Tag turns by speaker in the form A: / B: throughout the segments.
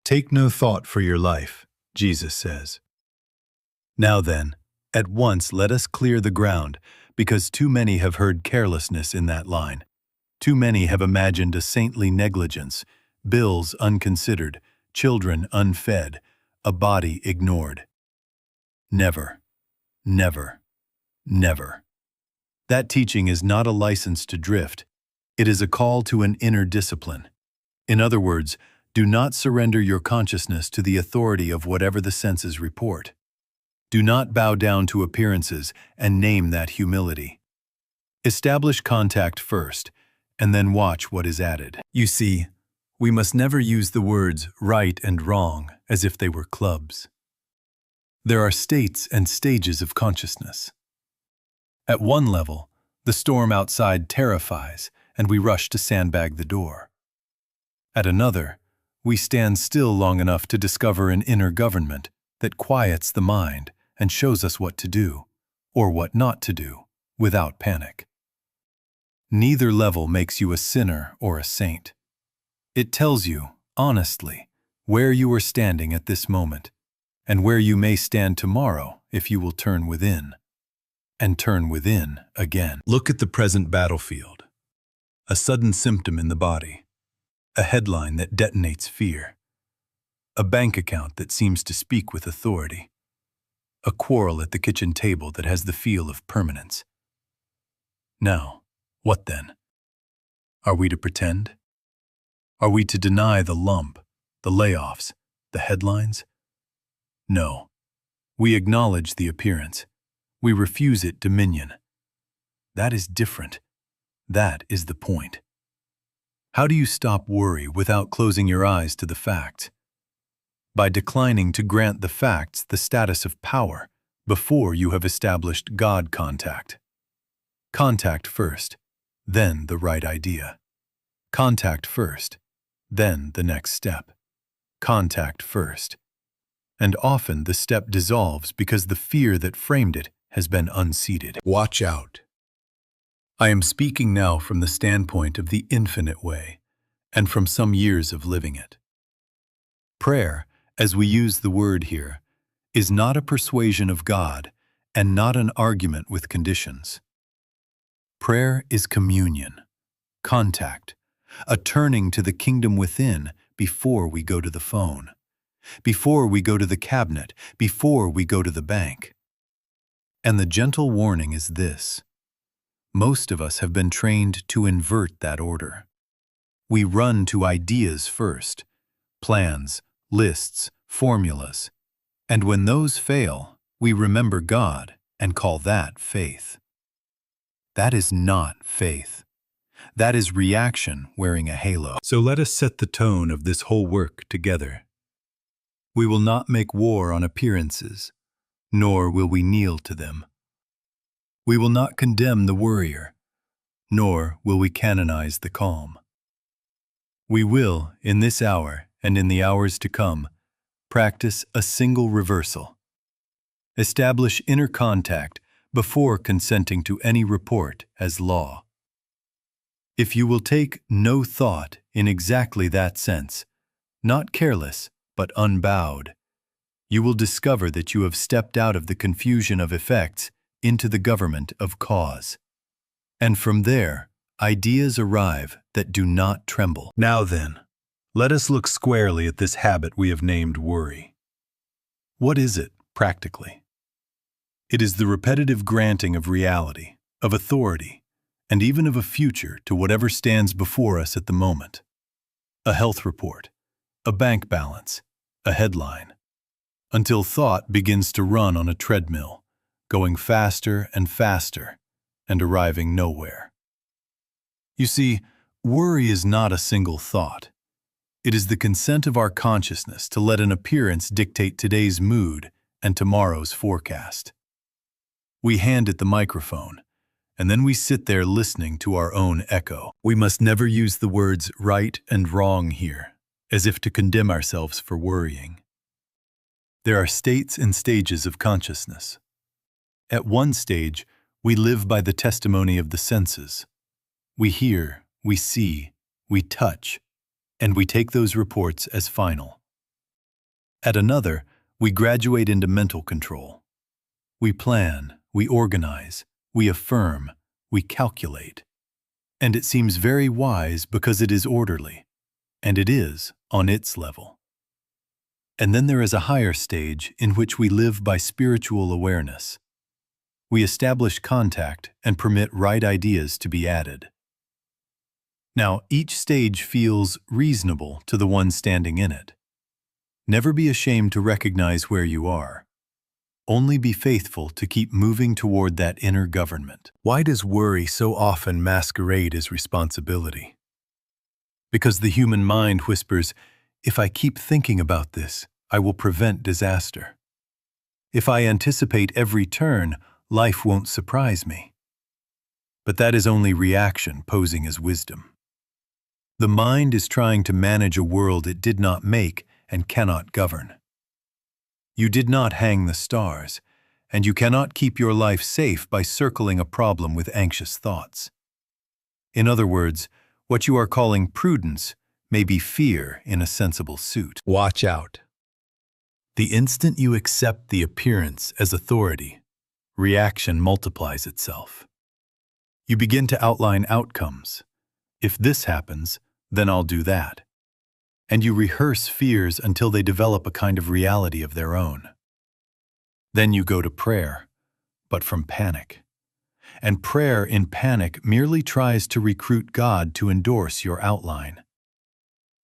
A: Take no thought for your life, Jesus says. Now then, at once let us clear the ground, because too many have heard carelessness in that line. Too many have imagined a saintly negligence, bills unconsidered, children unfed, a body ignored. Never, never, never. That teaching is not a license to drift. It is a call to an inner discipline. In other words, do not surrender your consciousness to the authority of whatever the senses report. Do not bow down to appearances and name that humility. Establish contact first, and then watch what is added. You see, we must never use the words right and wrong as if they were clubs. There are states and stages of consciousness. At one level, the storm outside terrifies, and we rush to sandbag the door. At another, we stand still long enough to discover an inner government that quiets the mind and shows us what to do, or what not to do, without panic. Neither level makes you a sinner or a saint. It tells you, honestly, where you are standing at this moment, and where you may stand tomorrow if you will turn within, and turn within again. Look at the present battlefield. A sudden symptom in the body. A headline that detonates fear. A bank account that seems to speak with authority. A quarrel at the kitchen table that has the feel of permanence. Now, what then? Are we to pretend? Are we to deny the lump, the layoffs, the headlines? No. We acknowledge the appearance. We refuse it dominion. That is different. That is the point. How do you stop worry without closing your eyes to the facts? By declining to grant the facts the status of power before you have established God contact. Contact first, then the right idea. Contact first, then the next step. Contact first. And often the step dissolves because the fear that framed it has been unseated. Watch out. I am speaking now from the standpoint of the infinite way, and from some years of living it. Prayer, as we use the word here, is not a persuasion of God and not an argument with conditions. Prayer is communion, contact, a turning to the kingdom within before we go to the phone, before we go to the cabinet, before we go to the bank. And the gentle warning is this: most of us have been trained to invert that order. We run to ideas first, plans, lists, formulas, and when those fail, we remember God and call that faith. That is not faith. That is reaction wearing a halo. So let us set the tone of this whole work together. We will not make war on appearances, nor will we kneel to them. We will not condemn the worrier, nor will we canonize the calm. We will, in this hour and in the hours to come, practice a single reversal. Establish inner contact before consenting to any report as law. If you will take no thought in exactly that sense, not careless, but unbowed, you will discover that you have stepped out of the confusion of effects into the government of cause. And from there, ideas arrive that do not tremble. Now then, let us look squarely at this habit we have named worry. What is it, practically? It is the repetitive granting of reality, of authority, and even of a future to whatever stands before us at the moment. A health report, a bank balance, a headline, until thought begins to run on a treadmill, going faster and faster, and arriving nowhere. You see, worry is not a single thought. It is the consent of our consciousness to let an appearance dictate today's mood and tomorrow's forecast. We hand it the microphone, and then we sit there listening to our own echo. We must never use the words right and wrong here, as if to condemn ourselves for worrying. There are states and stages of consciousness. At one stage, we live by the testimony of the senses. We hear, we see, we touch, and we take those reports as final. At another, we graduate into mental control. We plan, we organize, we affirm, we calculate. And it seems very wise because it is orderly, and it is on its level. And then there is a higher stage in which we live by spiritual awareness. We establish contact and permit right ideas to be added. Now, each stage feels reasonable to the one standing in it. Never be ashamed to recognize where you are. Only be faithful to keep moving toward that inner government. Why does worry so often masquerade as responsibility? Because the human mind whispers, if I keep thinking about this, I will prevent disaster. If I anticipate every turn, life won't surprise me. But that is only reaction posing as wisdom. The mind is trying to manage a world it did not make and cannot govern. You did not hang the stars, and you cannot keep your life safe by circling a problem with anxious thoughts. In other words, what you are calling prudence may be fear in a sensible suit. Watch out. The instant you accept the appearance as authority, reaction multiplies itself. You begin to outline outcomes. If this happens, then I'll do that. And you rehearse fears until they develop a kind of reality of their own. Then you go to prayer, but from panic. And prayer in panic merely tries to recruit God to endorse your outline.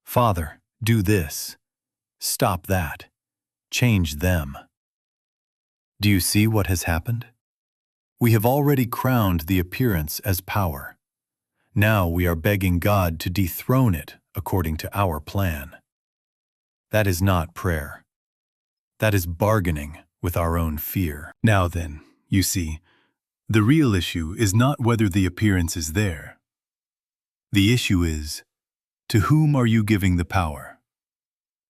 A: Father, do this. Stop that. Change them. Do you see what has happened? We have already crowned the appearance as power. Now we are begging God to dethrone it according to our plan. That is not prayer. That is bargaining with our own fear. Now then, you see, the real issue is not whether the appearance is there. The issue is, to whom are you giving the power?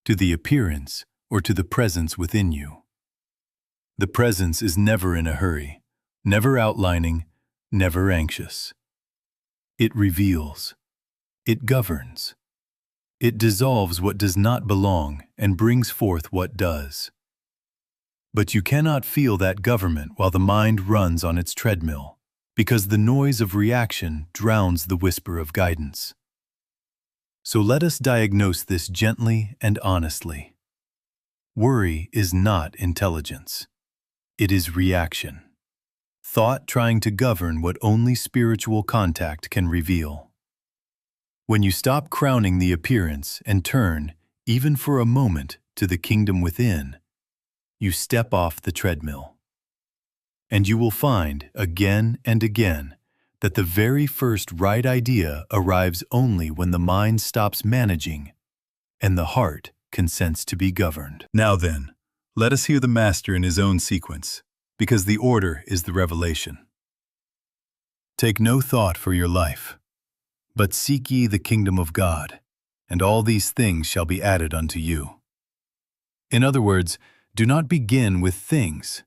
A: To the appearance or to the presence within you? The presence is never in a hurry, never outlining, never anxious. It reveals. It governs. It dissolves what does not belong and brings forth what does. But you cannot feel that government while the mind runs on its treadmill, because the noise of reaction drowns the whisper of guidance. So let us diagnose this gently and honestly. Worry is not intelligence. It is reaction. Thought trying to govern what only spiritual contact can reveal. When you stop crowning the appearance and turn, even for a moment, to the kingdom within, you step off the treadmill. And you will find, again and again, that the very first right idea arrives only when the mind stops managing and the heart consents to be governed. Now then, let us hear the Master in his own sequence, because the order is the revelation. Take no thought for your life, but seek ye the kingdom of God, and all these things shall be added unto you. In other words, do not begin with things.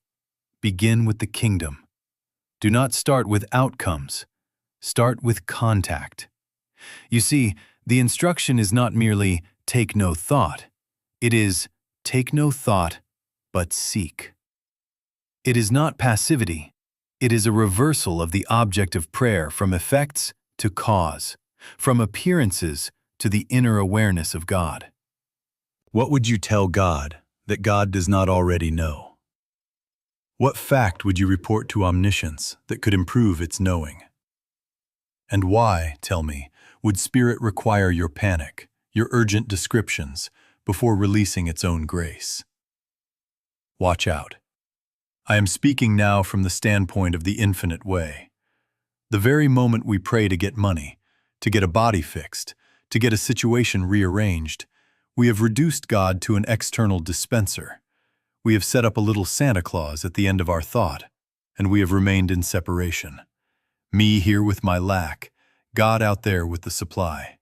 A: Begin with the kingdom. Do not start with outcomes. Start with contact. You see, the instruction is not merely take no thought. It is take no thought, but seek. It is not passivity. It is a reversal of the object of prayer from effects to cause, from appearances to the inner awareness of God. What would you tell God that God does not already know? What fact would you report to omniscience that could improve its knowing? And why, tell me, would Spirit require your panic, your urgent descriptions, before releasing its own grace? Watch out. I am speaking now from the standpoint of the infinite way. The very moment we pray to get money, to get a body fixed, to get a situation rearranged, we have reduced God to an external dispenser. We have set up a little Santa Claus at the end of our thought, and we have remained in separation. Me here with my lack, God out there with the supply.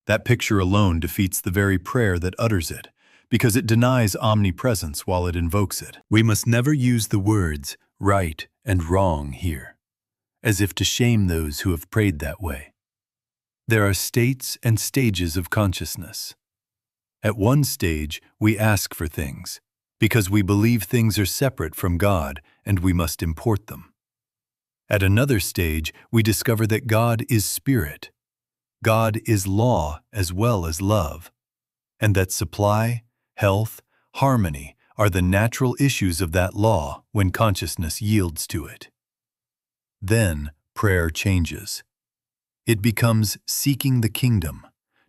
A: That picture alone defeats the very prayer that utters it, because it denies omnipresence while it invokes it. We must never use the words right and wrong here, as if to shame those who have prayed that way. There are states and stages of consciousness, At one stage, we ask for things, because we believe things are separate from God and we must import them. At another stage, we discover that God is spirit. God is law as well as love, and that supply, health, harmony are the natural issues of that law when consciousness yields to it. Then prayer changes. It becomes seeking the kingdom,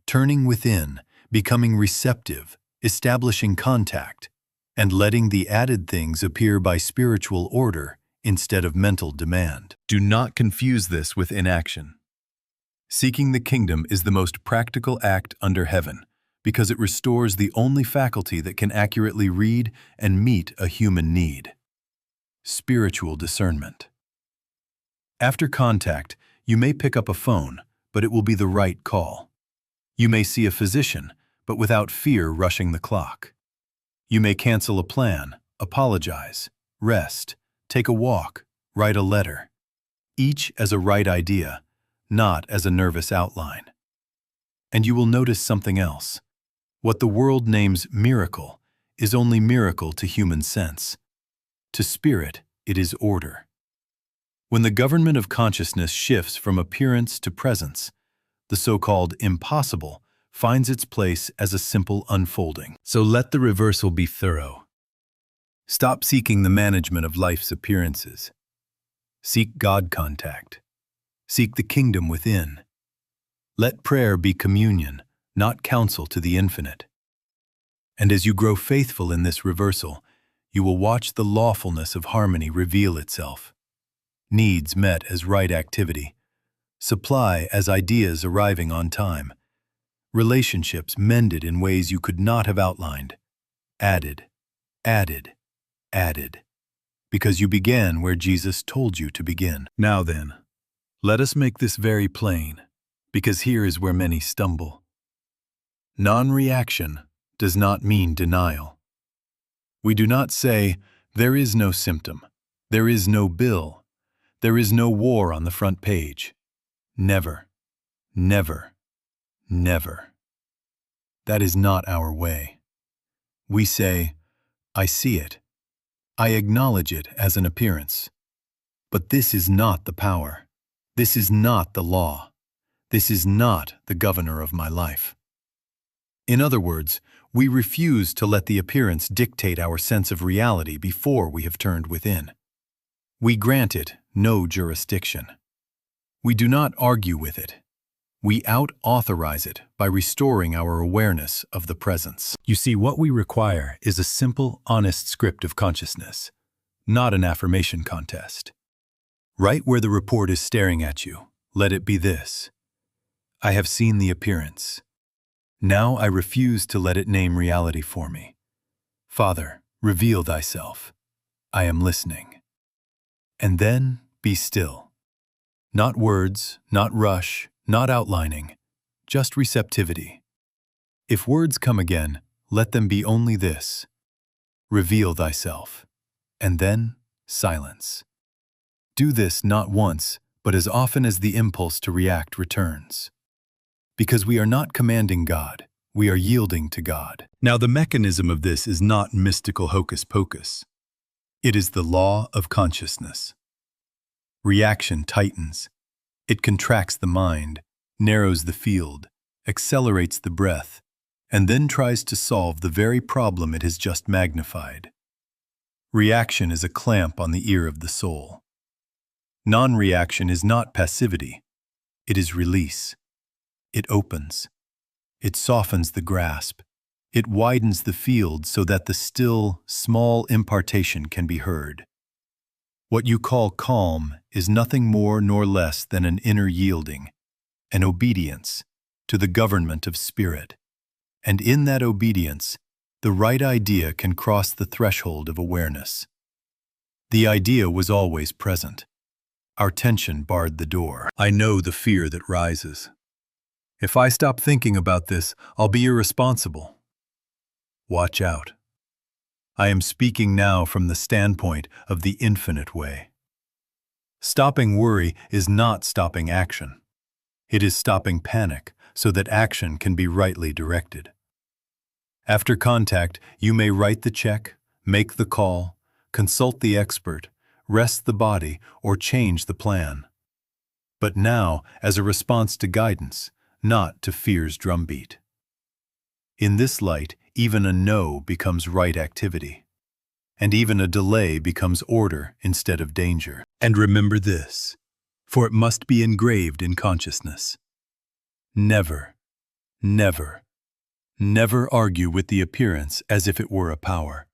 A: turning within, becoming receptive, establishing contact, and letting the added things appear by spiritual order instead of mental demand. Do not confuse this with inaction. Seeking the kingdom is the most practical act under heaven because it restores the only faculty that can accurately read and meet a human need: spiritual discernment. After contact, you may pick up a phone, but it will be the right call. You may see a physician, but without fear rushing the clock. You may cancel a plan, apologize, rest, take a walk, write a letter, each as a right idea, not as a nervous outline. And you will notice something else. What the world names miracle is only miracle to human sense. To spirit, it is order. When the government of consciousness shifts from appearance to presence, the so-called impossible finds its place as a simple unfolding. So let the reversal be thorough. Stop seeking the management of life's appearances. Seek God contact. Seek the kingdom within. Let prayer be communion, not counsel to the infinite. And as you grow faithful in this reversal, you will watch the lawfulness of harmony reveal itself. Needs met as right activity. Supply as ideas arriving on time. Relationships mended in ways you could not have outlined. Added, added, added. Because you began where Jesus told you to begin. Now then, let us make this very plain, because here is where many stumble. Non-reaction does not mean denial. We do not say, there is no symptom, there is no bill, there is no war on the front page. Never, never, never. That is not our way. We say, I see it. I acknowledge it as an appearance. But this is not the power. This is not the law. This is not the governor of my life. In other words, we refuse to let the appearance dictate our sense of reality before we have turned within. We grant it no jurisdiction. We do not argue with it. We out-authorize it by restoring our awareness of the presence. You see, what we require is a simple, honest script of consciousness, not an affirmation contest. Right where the report is staring at you, let it be this: I have seen the appearance. Now I refuse to let it name reality for me. Father, reveal thyself. I am listening. And then be still. Not words, not rush, not outlining, just receptivity. If words come again, let them be only this: reveal thyself. And then silence. Do this not once, but as often as the impulse to react returns. Because we are not commanding God, we are yielding to God. Now, the mechanism of this is not mystical hocus pocus. It is the law of consciousness. Reaction tightens. It contracts the mind, narrows the field, accelerates the breath, and then tries to solve the very problem it has just magnified. Reaction is a clamp on the ear of the soul. Non-reaction is not passivity. It is release. It opens. It softens the grasp. It widens the field so that the still, small impartation can be heard. What you call calm is nothing more nor less than an inner yielding, an obedience to the government of spirit. And in that obedience, the right idea can cross the threshold of awareness. The idea was always present. Our tension barred the door. I know the fear that rises. If I stop thinking about this, I'll be irresponsible. Watch out. I am speaking now from the standpoint of the infinite way. Stopping worry is not stopping action. It is stopping panic so that action can be rightly directed. After contact, you may write the check, make the call, consult the expert, rest the body, or change the plan. But now as a response to guidance, not to fear's drumbeat. In this light, even a no becomes right activity, and even a delay becomes order instead of danger. And remember this, for it must be engraved in consciousness. Never, never, never argue with the appearance as if it were a power.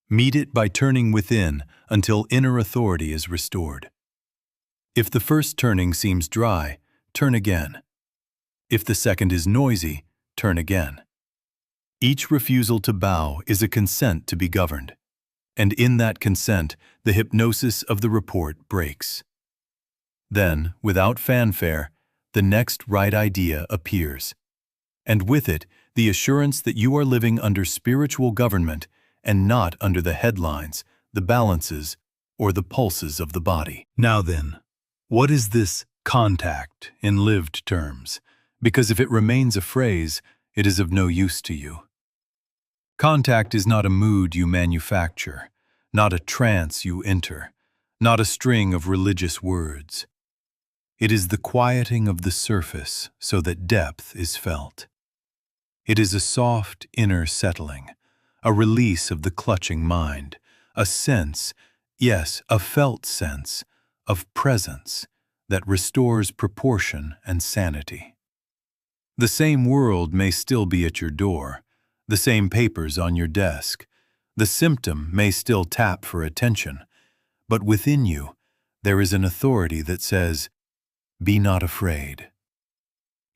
A: Meet it by turning within until inner authority is restored. If the first turning seems dry, turn again. If the second is noisy, turn again. Each refusal to bow is a consent to be governed, and in that consent, the hypnosis of the report breaks. Then, without fanfare, the next right idea appears, and with it, the assurance that you are living under spiritual government and not under the headlines, the balances, or the pulses of the body. Now then, what is this contact in lived terms? Because if it remains a phrase, it is of no use to you. Contact is not a mood you manufacture, not a trance you enter, not a string of religious words. It is the quieting of the surface so that depth is felt. It is a soft inner settling, a release of the clutching mind, a sense, yes, a felt sense, of presence that restores proportion and sanity. The same world may still be at your door, the same papers on your desk, the symptom may still tap for attention, but within you there is an authority that says, "Be not afraid."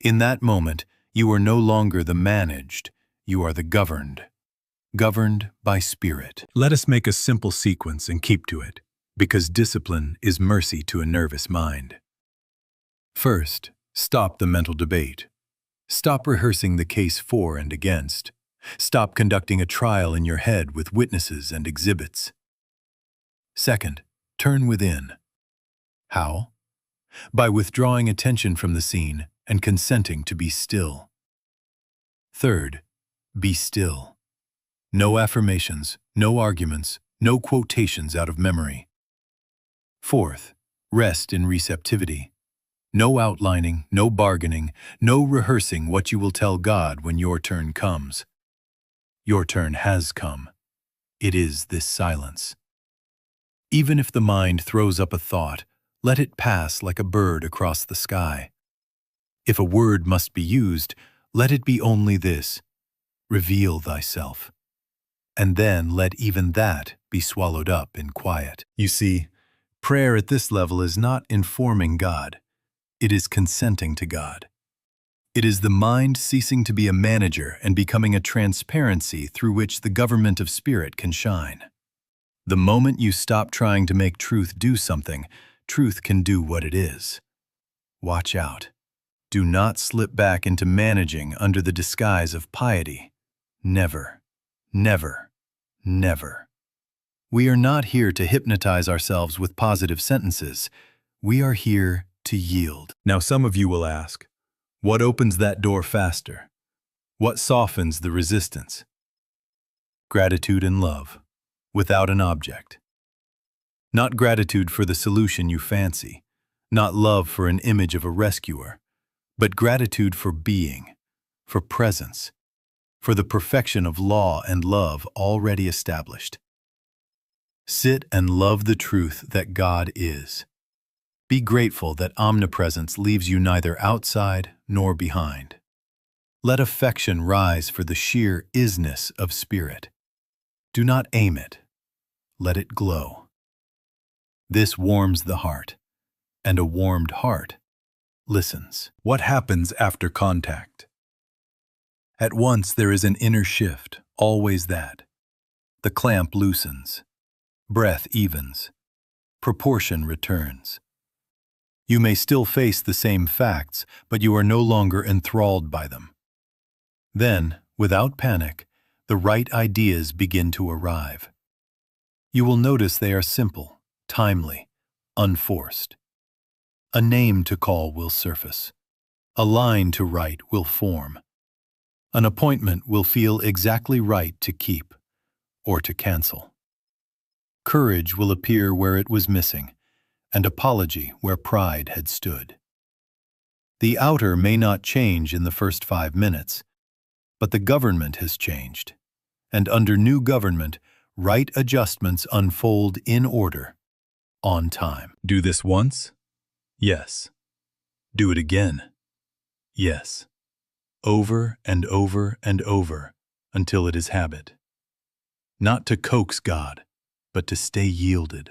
A: In that moment, you are no longer the managed, you are the governed by spirit. Let us make a simple sequence and keep to it, because discipline is mercy to a nervous mind. First, stop the mental debate. Stop rehearsing the case for and against. Stop conducting a trial in your head with witnesses and exhibits. Second, turn within. How? By withdrawing attention from the scene and consenting to be still. Third, be still. No affirmations, no arguments, no quotations out of memory. Fourth, rest in receptivity. No outlining, no bargaining, no rehearsing what you will tell God when your turn comes. Your turn has come. It is this silence. Even if the mind throws up a thought, let it pass like a bird across the sky. If a word must be used, let it be only this: reveal thyself. And then let even that be swallowed up in quiet. You see, prayer at this level is not informing God. It is consenting to God. It is the mind ceasing to be a manager and becoming a transparency through which the government of spirit can shine. The moment you stop trying to make truth do something, truth can do what it is. Watch out. Do not slip back into managing under the disguise of piety. Never, never, never. We are not here to hypnotize ourselves with positive sentences. We are here to yield. Now some of you will ask, what opens that door faster? What softens the resistance? Gratitude and love, without an object. Not gratitude for the solution you fancy, not love for an image of a rescuer, but gratitude for being, for presence, for the perfection of law and love already established. Sit and love the truth that God is. Be grateful that omnipresence leaves you neither outside nor behind. Let affection rise for the sheer isness of spirit. Do not aim it. Let it glow. This warms the heart, and a warmed heart listens. What happens after contact? At once there is an inner shift, always that. The clamp loosens. Breath evens. Proportion returns. You may still face the same facts, but you are no longer enthralled by them. Then, without panic, the right ideas begin to arrive. You will notice they are simple, timely, unforced. A name to call will surface. A line to write will form. An appointment will feel exactly right to keep or to cancel. Courage will appear where it was missing, and apology where pride had stood. The outer may not change in the first 5 minutes, but the government has changed, and under new government, right adjustments unfold in order, on time. Do this once? Yes. Do it again? Yes. Over and over and over until it is habit. Not to coax God, but to stay yielded.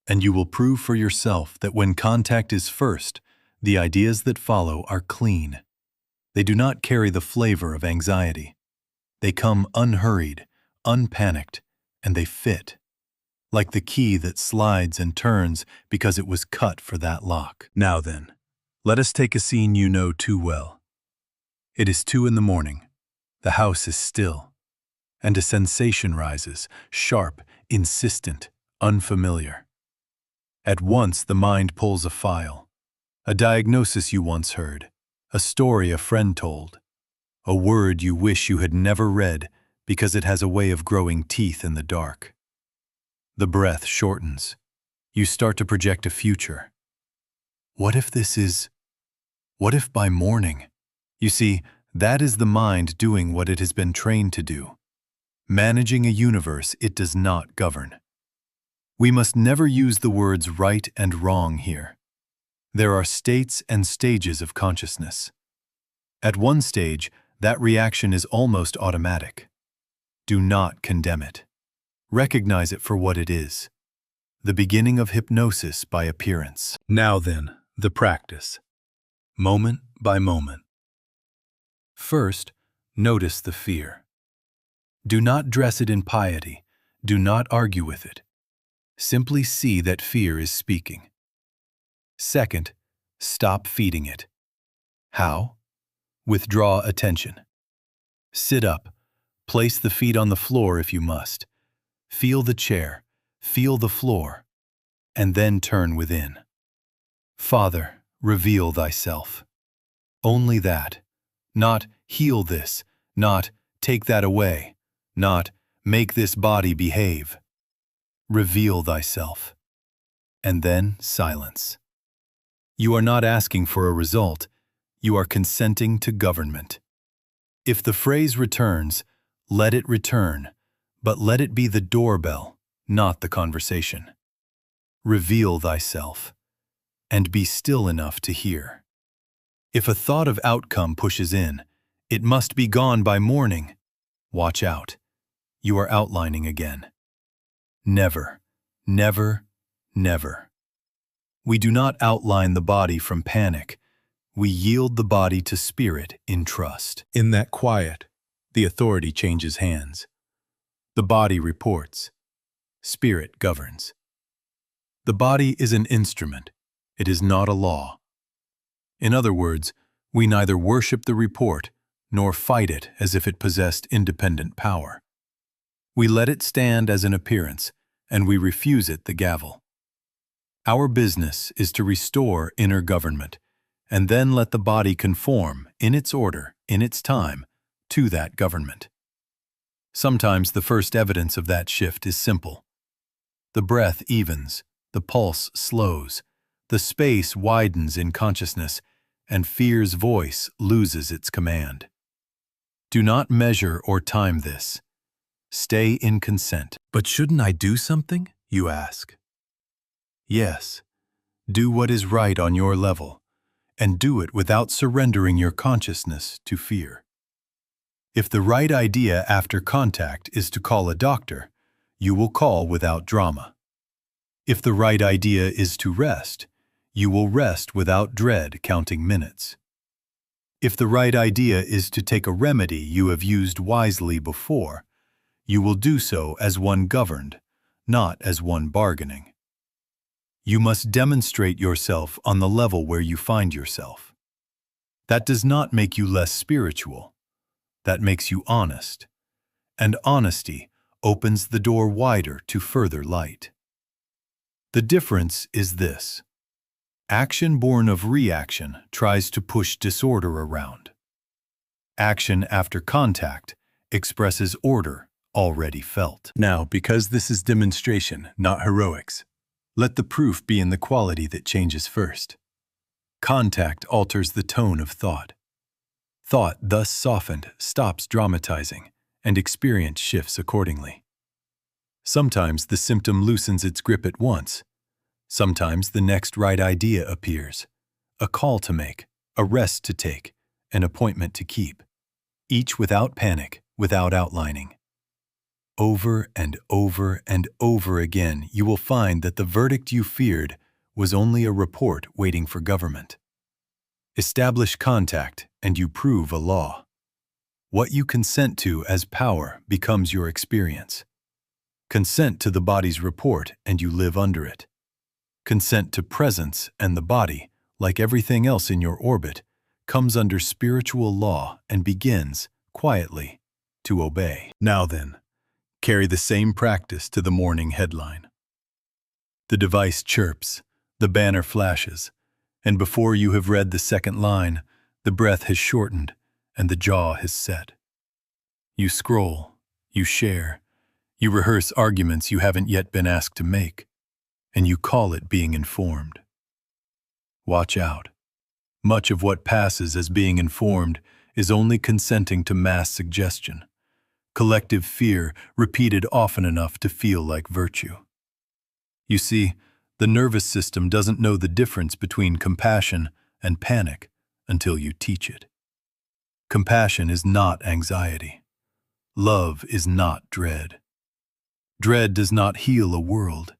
A: And you will prove for yourself that when contact is first, the ideas that follow are clean. They do not carry the flavor of anxiety. They come unhurried, unpanicked, and they fit, like the key that slides and turns because it was cut for that lock. Now then, let us take a scene you know too well. It is 2 a.m. The house is still, and a sensation rises, sharp, insistent, unfamiliar. At once the mind pulls a file, a diagnosis you once heard, a story a friend told, a word you wish you had never read because it has a way of growing teeth in the dark. The breath shortens. You start to project a future. What if by morning? You see, that is the mind doing what it has been trained to do, managing a universe it does not govern. We must never use the words right and wrong here. There are states and stages of consciousness. At one stage, that reaction is almost automatic. Do not condemn it. Recognize it for what it is, the beginning of hypnosis by appearance. Now then, the practice, moment by moment. First, notice the fear. Do not dress it in piety. Do not argue with it. Simply see that fear is speaking. Second, stop feeding it. How? Withdraw attention. Sit up. Place the feet on the floor if you must. Feel the chair. Feel the floor. And then turn within. Father, reveal thyself. Only that. Not heal this. Not take that away. Not make this body behave. Reveal thyself. And then silence. You are not asking for a result. You are consenting to government. If the phrase returns, let it return, but let it be the doorbell, not the conversation. Reveal thyself, and be still enough to hear. If a thought of outcome pushes in, it must be gone by morning. Watch out. You are outlining again. Never, never, never. We do not outline the body from panic. We yield the body to spirit in trust. In that quiet, the authority changes hands. The body reports. Spirit governs. The body is an instrument. It is not a law. In other words, we neither worship the report nor fight it as if it possessed independent power. We let it stand as an appearance, and we refuse it the gavel. Our business is to restore inner government, and then let the body conform, in its order, in its time, to that government. Sometimes the first evidence of that shift is simple. The breath evens, the pulse slows, the space widens in consciousness, and fear's voice loses its command. Do not measure or time this. Stay in consent. But shouldn't I do something, you ask? Yes. Do what is right on your level, and do it without surrendering your consciousness to fear. If the right idea after contact is to call a doctor, you will call without drama. If the right idea is to rest, you will rest without dread counting minutes. If the right idea is to take a remedy you have used wisely before, you will do so as one governed, not as one bargaining. You must demonstrate yourself on the level where you find yourself. That does not make you less spiritual. That makes you honest. And honesty opens the door wider to further light. The difference is this. Action born of reaction tries to push disorder around. Action after contact expresses order already felt. Now, because this is demonstration, not heroics, let the proof be in the quality that changes first. Contact alters the tone of thought. Thought, thus softened, stops dramatizing, and experience shifts accordingly. Sometimes the symptom loosens its grip at once. Sometimes the next right idea appears. A call to make, a rest to take, an appointment to keep. Each without panic, without outlining. Over and over and over again, you will find that the verdict you feared was only a report waiting for government. Establish contact, and you prove a law. What you consent to as power becomes your experience. Consent to the body's report, and you live under it. Consent to presence, and the body, like everything else in your orbit, comes under spiritual law and begins, quietly, to obey. Now then, carry the same practice to the morning headline. The device chirps, the banner flashes, and before you have read the second line, the breath has shortened and the jaw has set. You scroll, you share, you rehearse arguments you haven't yet been asked to make, and you call it being informed. Watch out. Much of what passes as being informed is only consenting to mass suggestion, collective fear repeated often enough to feel like virtue. You see, the nervous system doesn't know the difference between compassion and panic until you teach it. Compassion is not anxiety. Love is not dread. Dread does not heal a world.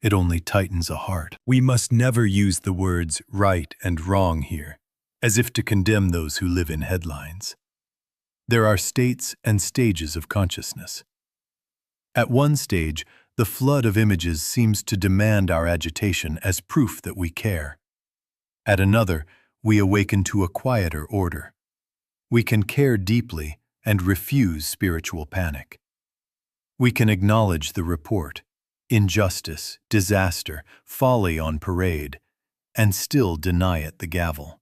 A: It only tightens a heart. We must never use the words right and wrong here, as if to condemn those who live in headlines. There are states and stages of consciousness. At one stage, the flood of images seems to demand our agitation as proof that we care. At another, we awaken to a quieter order. We can care deeply and refuse spiritual panic. We can acknowledge the report, injustice, disaster, folly on parade, and still deny it the gavel.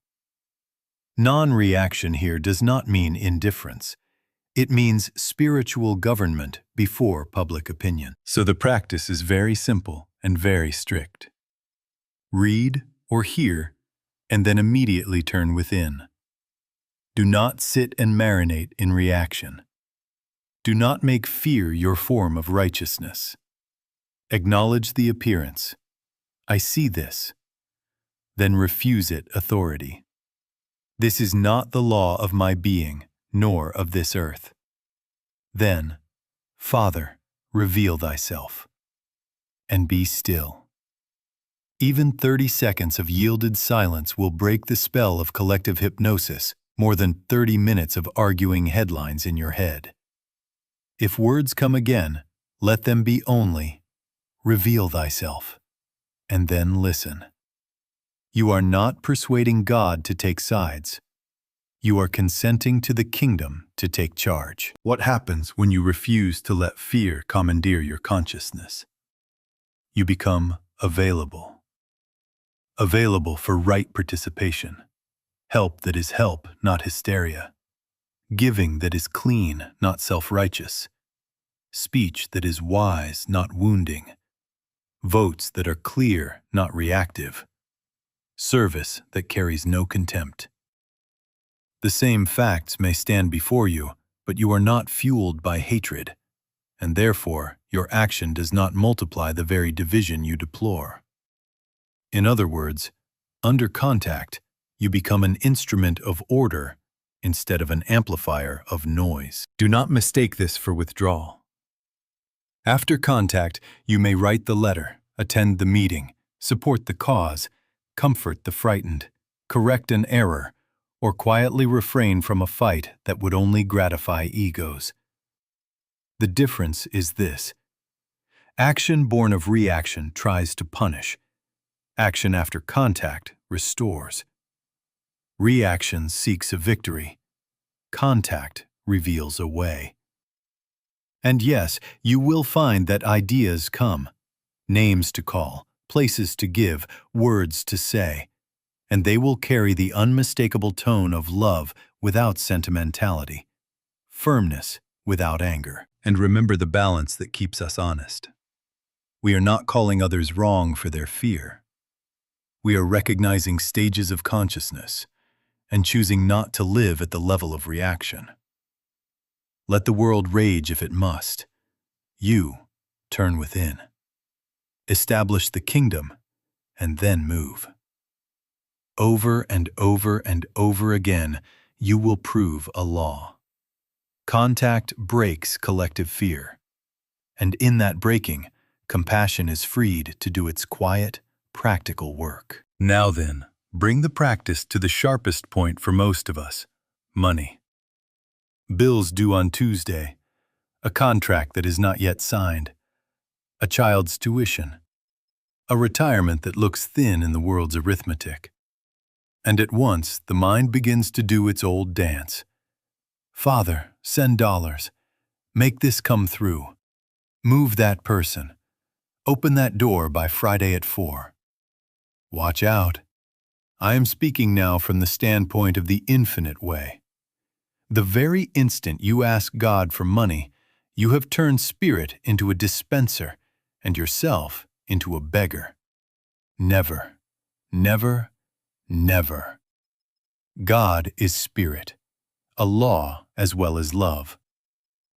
A: Non-reaction here does not mean indifference. It means spiritual government before public opinion. So the practice is very simple and very strict. Read or hear, and then immediately turn within. Do not sit and marinate in reaction. Do not make fear your form of righteousness. Acknowledge the appearance. I see this. Then refuse it authority. This is not the law of my being, nor of this earth. Then, Father, reveal thyself, and be still. Even 30 seconds of yielded silence will break the spell of collective hypnosis more than 30 minutes of arguing headlines in your head. If words come again, let them be only, reveal thyself, and then listen. You are not persuading God to take sides. You are consenting to the kingdom to take charge. What happens when you refuse to let fear commandeer your consciousness? You become available. Available for right participation. Help that is help, not hysteria. Giving that is clean, not self-righteous. Speech that is wise, not wounding. Votes that are clear, not reactive. Service that carries no contempt. The same facts may stand before you, but you are not fueled by hatred, and therefore your action does not multiply the very division you deplore. In other words, under contact, you become an instrument of order instead of an amplifier of noise. Do not mistake this for withdrawal. After contact, you may write the letter, attend the meeting, support the cause, comfort the frightened, correct an error, or quietly refrain from a fight that would only gratify egos. The difference is this. Action born of reaction tries to punish. Action after contact restores. Reaction seeks a victory. Contact reveals a way. And yes, you will find that ideas come, names to call, places to give, words to say, and they will carry the unmistakable tone of love without sentimentality, firmness without anger. And remember the balance that keeps us honest. We are not calling others wrong for their fear. We are recognizing stages of consciousness and choosing not to live at the level of reaction. Let the world rage if it must. You turn within. Establish the kingdom and then move. Over and over and over again, you will prove a law. Contact breaks collective fear. And in that breaking, compassion is freed to do its quiet, practical work. Now then, bring the practice to the sharpest point for most of us: money. Bills due on Tuesday, a contract that is not yet signed, a child's tuition, a retirement that looks thin in the world's arithmetic. And at once the mind begins to do its old dance. Father, send dollars. Make this come through. Move that person. Open that door by Friday at 4. Watch out. I am speaking now from the standpoint of the infinite way. The very instant you ask God for money, you have turned spirit into a dispenser and yourself into a beggar. Never, never, never. God is spirit, a law as well as love.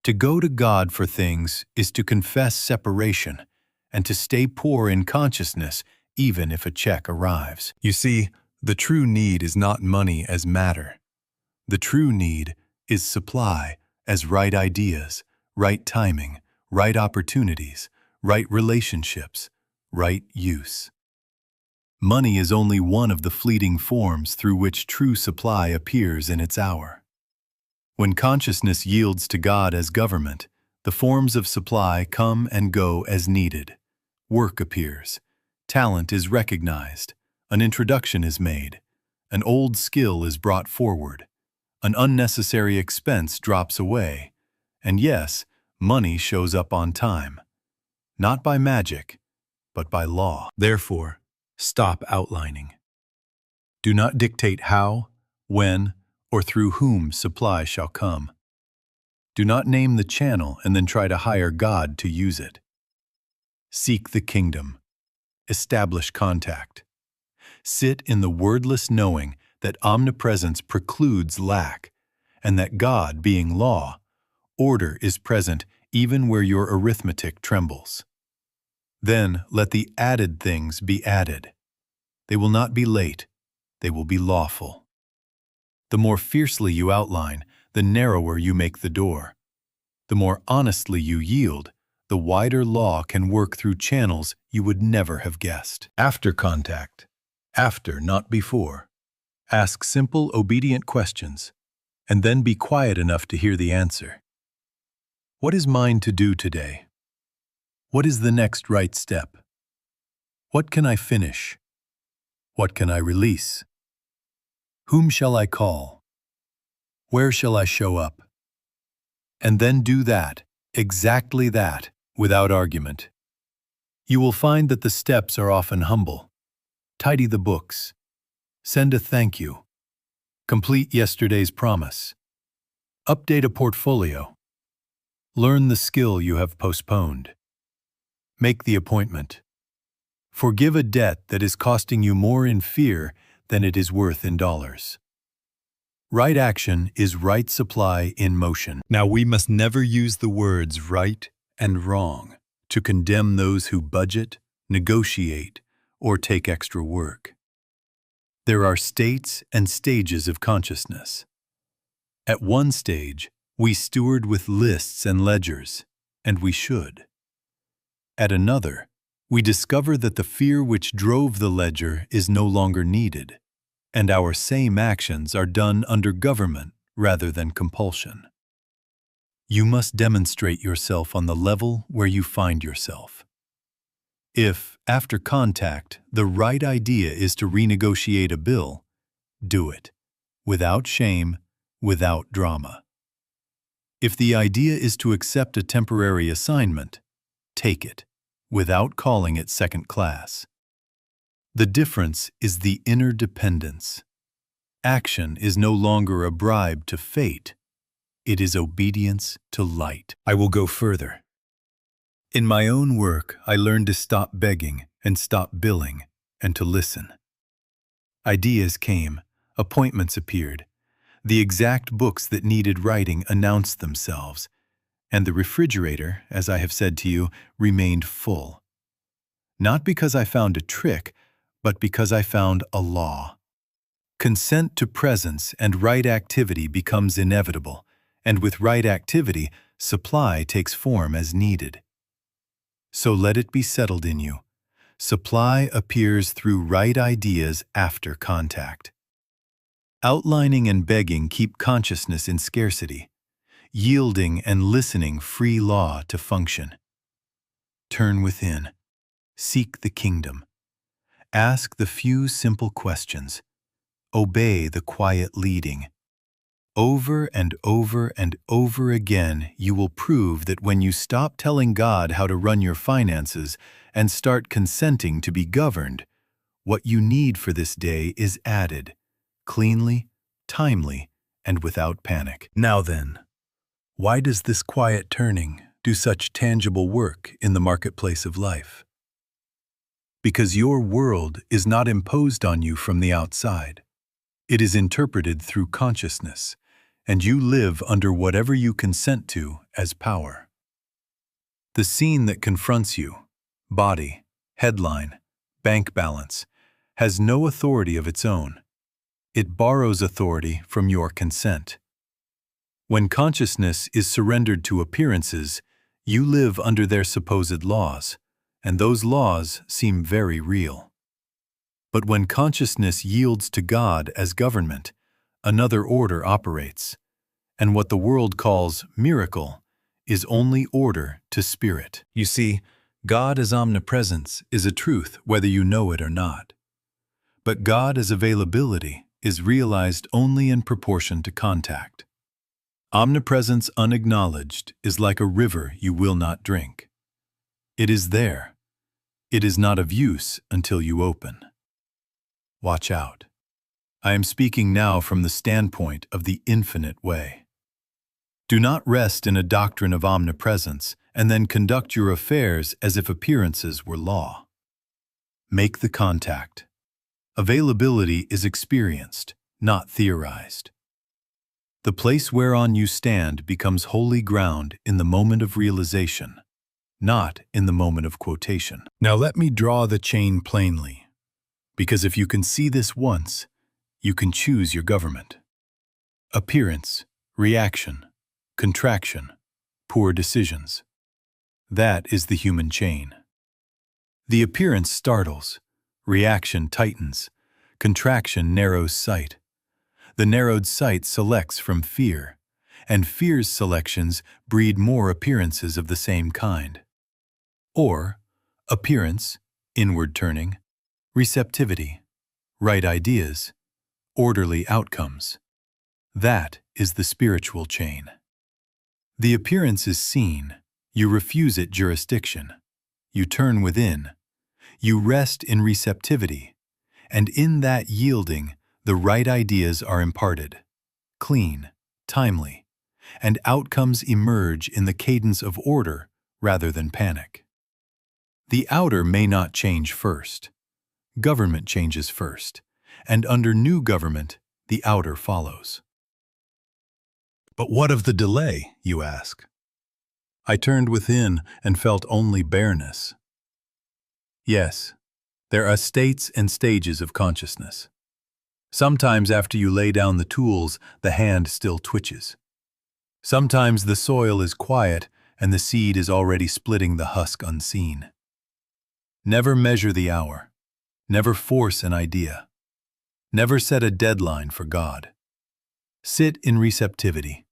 A: To go to God for things is to confess separation and to stay poor in consciousness even if a check arrives. You see, the true need is not money as matter. The true need is supply as right ideas, right timing, right opportunities, right relationships, right use. Money is only one of the fleeting forms through which true supply appears in its hour. When consciousness yields to God as government, the forms of supply come and go as needed. Work appears. Talent is recognized. An introduction is made. An old skill is brought forward. An unnecessary expense drops away. And yes, money shows up on time. Not by magic, but by law. Therefore, stop outlining. Do not dictate how, when, or through whom supply shall come. Do not name the channel and then try to hire God to use it. Seek the kingdom. Establish contact. Sit in the wordless knowing that omnipresence precludes lack, and that God, being law, order is present even where your arithmetic trembles. Then let the added things be added. They will not be late, they will be lawful. The more fiercely you outline, the narrower you make the door. The more honestly you yield, the wider law can work through channels you would never have guessed. After contact. After, not before. Ask simple, obedient questions, and then be quiet enough to hear the answer. What is mine to do today? What is the next right step? What can I finish? What can I release? Whom shall I call? Where shall I show up? And then do that, exactly that, without argument. You will find that the steps are often humble. Tidy the books. Send a thank you. Complete yesterday's promise. Update a portfolio. Learn the skill you have postponed. Make the appointment. Forgive a debt that is costing you more in fear than it is worth in dollars. Right action is right supply in motion. Now we must never use the words right and wrong to condemn those who budget, negotiate, or take extra work. There are states and stages of consciousness. At one stage, we steward with lists and ledgers, and we should. At another, we discover that the fear which drove the ledger is no longer needed, and our same actions are done under government rather than compulsion. You must demonstrate yourself on the level where you find yourself. If, after contact, the right idea is to renegotiate a bill, do it, without shame, without drama. If the idea is to accept a temporary assignment, take it, without calling it second class. The difference is the inner dependence. Action is no longer a bribe to fate. It is obedience to light. I will go further. In my own work, I learned to stop begging and stop billing and to listen. Ideas came, appointments appeared. The exact books that needed writing announced themselves, and the refrigerator, as I have said to you, remained full. Not because I found a trick, but because I found a law. Consent to presence and right activity becomes inevitable, and with right activity, supply takes form as needed. So let it be settled in you. Supply appears through right ideas after contact. Outlining and begging keep consciousness in scarcity. Yielding and listening free law to function. Turn within. Seek the kingdom. Ask the few simple questions. Obey the quiet leading. Over and over and over again, you will prove that when you stop telling God how to run your finances and start consenting to be governed, what you need for this day is added, cleanly, timely, and without panic. Now then, why does this quiet turning do such tangible work in the marketplace of life? Because your world is not imposed on you from the outside. It is interpreted through consciousness, and you live under whatever you consent to as power. The scene that confronts you, body, headline, bank balance, has no authority of its own. It borrows authority from your consent. When consciousness is surrendered to appearances, you live under their supposed laws, and those laws seem very real. But when consciousness yields to God as government, another order operates, and what the world calls miracle is only order to spirit. You see, God as omnipresence is a truth whether you know it or not. But God as availability is realized only in proportion to contact. Omnipresence unacknowledged is like a river you will not drink. It is there. It is not of use until you open. Watch out. I am speaking now from the standpoint of the infinite way. Do not rest in a doctrine of omnipresence and then conduct your affairs as if appearances were law. Make the contact. Availability is experienced, not theorized. The place whereon you stand becomes holy ground in the moment of realization, not in the moment of quotation. Now let me draw the chain plainly, because if you can see this once, you can choose your government. Appearance, reaction, contraction, poor decisions. That is the human chain. The appearance startles, reaction tightens, contraction narrows sight. The narrowed sight selects from fear, and fear's selections breed more appearances of the same kind. Or, appearance, inward turning, receptivity, right ideas, orderly outcomes. That is the spiritual chain. The appearance is seen, you refuse it jurisdiction, you turn within, you rest in receptivity, and in that yielding, the right ideas are imparted, clean, timely, and outcomes emerge in the cadence of order rather than panic. The outer may not change first. Government changes first, and under new government, the outer follows. But what of the delay, you ask? I turned within and felt only bareness. Yes, there are states and stages of consciousness. Sometimes after you lay down the tools, the hand still twitches. Sometimes the soil is quiet and the seed is already splitting the husk unseen. Never measure the hour. Never force an idea. Never set a deadline for God. Sit in receptivity.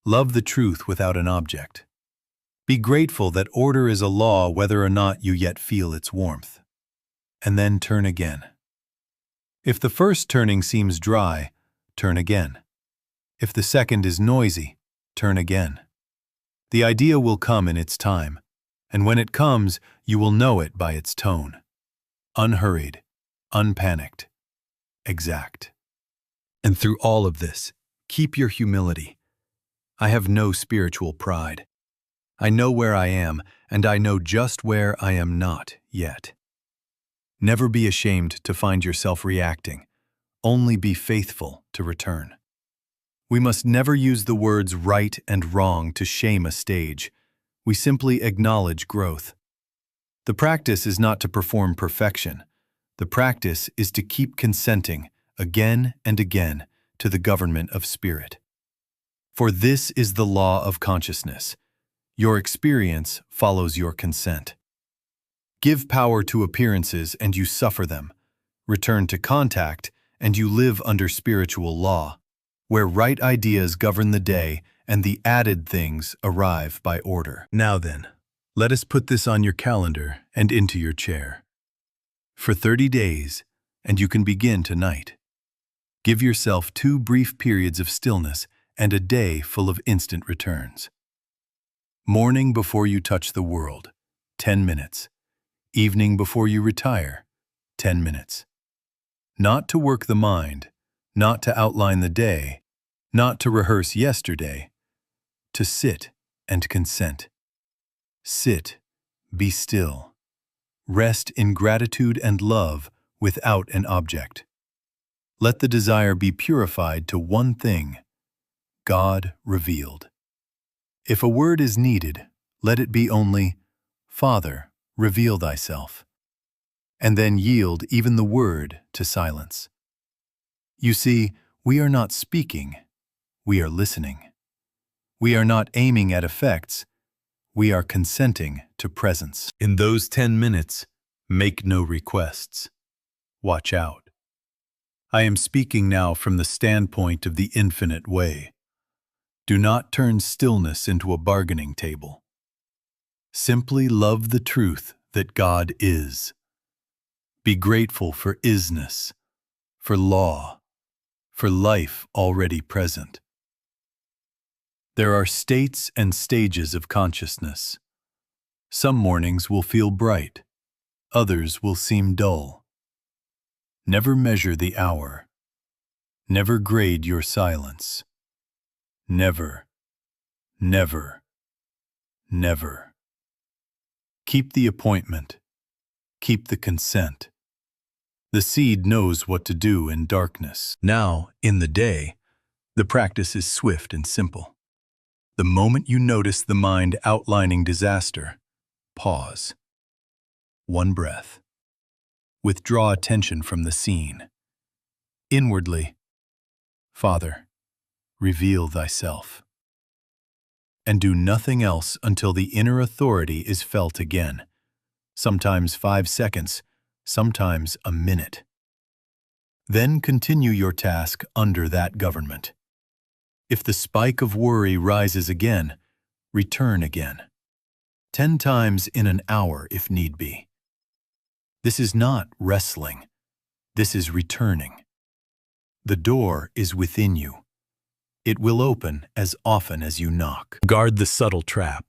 A: Love the truth without an object. Be grateful that order is a law whether or not you yet feel its warmth. And then turn again. If the first turning seems dry, turn again. If the second is noisy, turn again. The idea will come in its time, and when it comes, you will know it by its tone. Unhurried, unpanicked, exact. And through all of this, keep your humility. I have no spiritual pride. I know where I am, and I know just where I am not yet. Never be ashamed to find yourself reacting. Only be faithful to return. We must never use the words right and wrong to shame a stage. We simply acknowledge growth. The practice is not to perform perfection. The practice is to keep consenting again and again to the government of spirit. For this is the law of consciousness. Your experience follows your consent. Give power to appearances and you suffer them. Return to contact and you live under spiritual law, where right ideas govern the day and the added things arrive by order. Now then, let us put this on your calendar and into your chair. For 30 days, and you can begin tonight. Give yourself 2 brief periods of stillness and a day full of instant returns. Morning before you touch the world, 10 minutes. Evening before you retire, 10 minutes. Not to work the mind, not to outline the day, not to rehearse yesterday, to sit and consent. Sit, be still. Rest in gratitude and love without an object. Let the desire be purified to one thing, God revealed. If a word is needed, let it be only, Father, reveal thyself, and then yield even the word to silence. You see, we are not speaking, we are listening. We are not aiming at effects, we are consenting to presence. In those 10 minutes, make no requests. Watch out. I am speaking now from the standpoint of the infinite way. Do not turn stillness into a bargaining table. Simply love the truth that God is. Be grateful for isness, for law, for life already present. There are states and stages of consciousness. Some mornings will feel bright, others will seem dull. Never measure the hour. Never grade your silence. Never, never, never. Keep the appointment. Keep the consent. The seed knows what to do in darkness. Now, in the day, the practice is swift and simple. The moment you notice the mind outlining disaster, pause. One breath. Withdraw attention from the scene. Inwardly, Father, reveal thyself. And do nothing else until the inner authority is felt again. Sometimes 5 seconds, sometimes a minute. Then continue your task under that government. If the spike of worry rises again, return again. 10 times in an hour if need be. This is not wrestling. This is returning. The door is within you. It will open as often as you knock. Guard the subtle trap.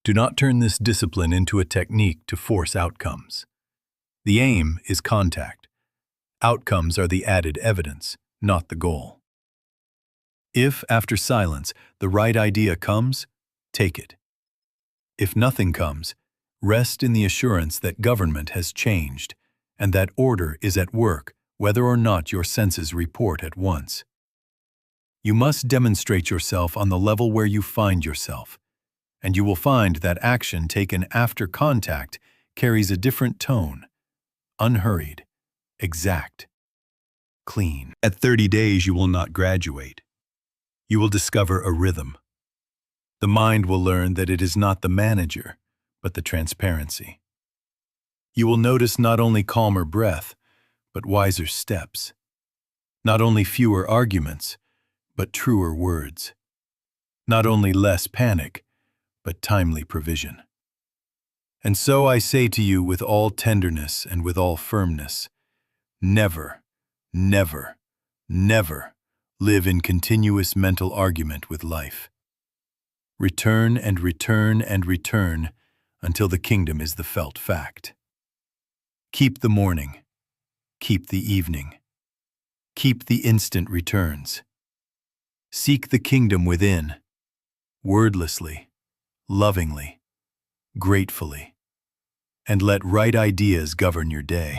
A: Do not turn this discipline into a technique to force outcomes. The aim is contact. Outcomes are the added evidence, not the goal. If, after silence, the right idea comes, take it. If nothing comes, rest in the assurance that government has changed and that order is at work, whether or not your senses report at once. You must demonstrate yourself on the level where you find yourself, and you will find that action taken after contact carries a different tone, unhurried, exact, clean. At 30 days, you will not graduate. You will discover a rhythm. The mind will learn that it is not the manager, but the transparency. You will notice not only calmer breath, but wiser steps. Not only fewer arguments, but truer words. Not only less panic, but timely provision. And so I say to you with all tenderness and with all firmness, never, never, never live in continuous mental argument with life. Return and return and return until the kingdom is the felt fact. Keep the morning. Keep the evening. Keep the instant returns. Seek the kingdom within, wordlessly, lovingly, gratefully, and let right ideas govern your day.